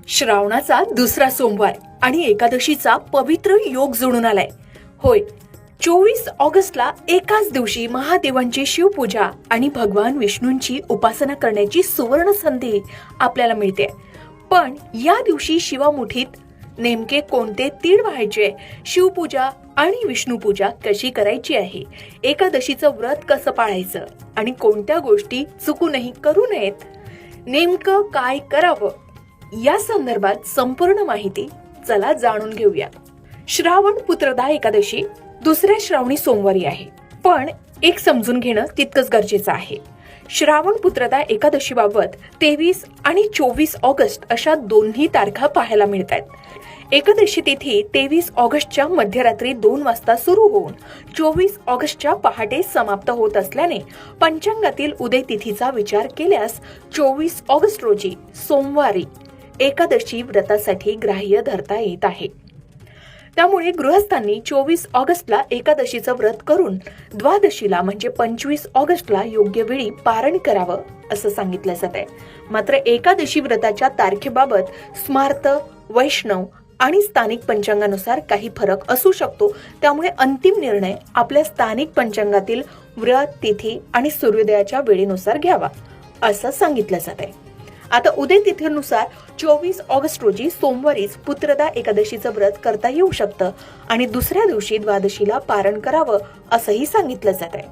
श्रावणाचा दुसरा सोमवार आणि एकादशीचा पवित्र योग जुळून आलाय. होय, 24 ऑगस्टला एकाच दिवशी महादेवांची शिवपूजा आणि भगवान विष्णूंची उपासना करण्याची सुवर्ण संधी आपल्याला मिळते. पण या दिवशी शिवामुठीत नेमके कोणते तीळ व्हायचे, शिवपूजा आणि विष्णूपूजा कशी करायची आहे, एकादशीचं व्रत कसं पाळायचं आणि कोणत्या गोष्टी चुकूनही करू नयेत, नेमकं काय करावं या संदर्भात संपूर्ण माहिती चला जाणून घेऊया. श्रावण पुत्रदा एकादशी दुसऱ्या श्रावणी सोमवारी आहे, पण एक समजून घेणं तितकंच गरजेचं आहे. श्रावण पुत्रदा एकादशी बाबत 23 आणि 24 ऑगस्ट अशा दोन्ही तारखा पाहायला मिळतात. एकादशी तिथी 23 ऑगस्टच्या मध्यरात्री 2 वाजता सुरू होऊन 24 ऑगस्टच्या पहाटे समाप्त होत असल्याने पंचांगातील उदय तिथीचा विचार केल्यास 24 ऑगस्ट रोजी सोमवारी एकादशी व्रतासाठी ग्राह्य धरता येत आहे. त्यामुळे गृहस्थांनी 24 ऑगस्टला एकादशीचं व्रत करून द्वादशीला म्हणजे 25 ऑगस्टला योग्य वेळी पारण करावं असं सांगितलं जात आहे. मात्र एकादशी व्रताच्या तारखेबाबत स्मार्त, वैष्णव आणि स्थानिक पंचांगानुसार काही फरक असू शकतो. त्यामुळे अंतिम निर्णय आपल्या स्थानिक पंचांगातील व्रत तिथी आणि सूर्योदयाच्या वेळेनुसार घ्यावा असं सांगितलं जात आहे. आता उदय तिथीनुसार 24 ऑगस्ट रोजी सोमवारीच पुत्रदा एकादशीचं व्रत करता येऊ शकतं आणि दुसऱ्या दिवशी द्वादशीला पारण करावं असंही सांगितलं जात आहे.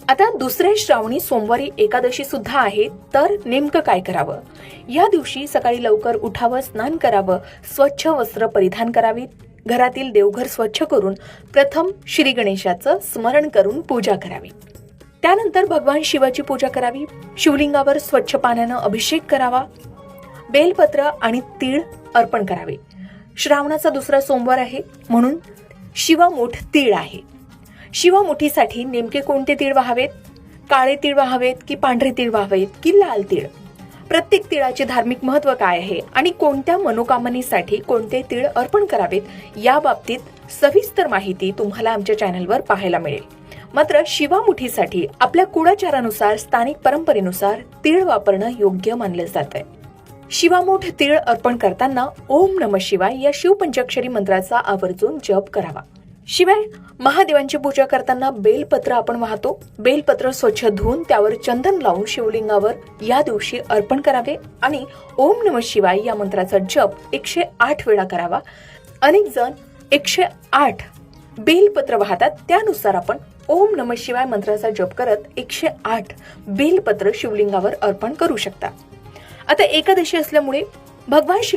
आता दुसऱ्या श्रावणी सोमवारी एकादशी सुद्धा आहे, तर नेमकं काय करावं? या दिवशी सकाळी लवकर उठावं, स्नान करावं, स्वच्छ वस्त्र परिधान करावीत, घरातील देवघर स्वच्छ करून प्रथम श्री गणेशाचं स्मरण करून पूजा करावी. त्यानंतर भगवान शिवाची पूजा करावी, शिवलिंगावर स्वच्छ पाण्यानं अभिषेक करावा, बेलपत्र आणि तीळ अर्पण करावे. श्रावणाचा दुसरा सोमवार आहे म्हणून शिवामूठ तीळ आहे. शिवामुठीसाठी नेमके कोणते तीळ व्हावेत? काळे तीळ व्हावेत की पांढरे तीळ व्हावेत की लाल तीळ? प्रत्येक तिळाचे धार्मिक महत्व काय आहे आणि कोणत्या मनोकामनेसाठी कोणते तीळ अर्पण करावेत या बाबतीत सविस्तर माहिती तुम्हाला आमच्या चॅनलवर पाहायला मिळेल. मात्र शिवामुठीसाठी आपल्या कुळाचारानुसार, स्थानिक परंपरेनुसार तीळ वापरणं योग्य मानलं जात आहे. शिवामूठ तीळ अर्पण करताना ओम नमः शिवाय या शिवपंचाक्षरी मंत्राचा आवर्जून जप करावा. शिवाय महादेवांची पूजा करताना बेलपत्र आपण वाहतो. बेलपत्र स्वच्छ धुवून त्यावर चंदन लावून शिवलिंगावर या दिवशी अर्पण करावे आणि ओम नमः शिवाय या मंत्राचा जप 108 वेळा करावा. अनेक जण 108 बेलपत्र वाहतात, त्यानुसार आपण ओम नमः शिवाय मंत्राचा जप करत 108 बेलपत्र शिवलिंगावर अर्पण करू शकता. आता एकादशी असल्यामुळे भगवान श्री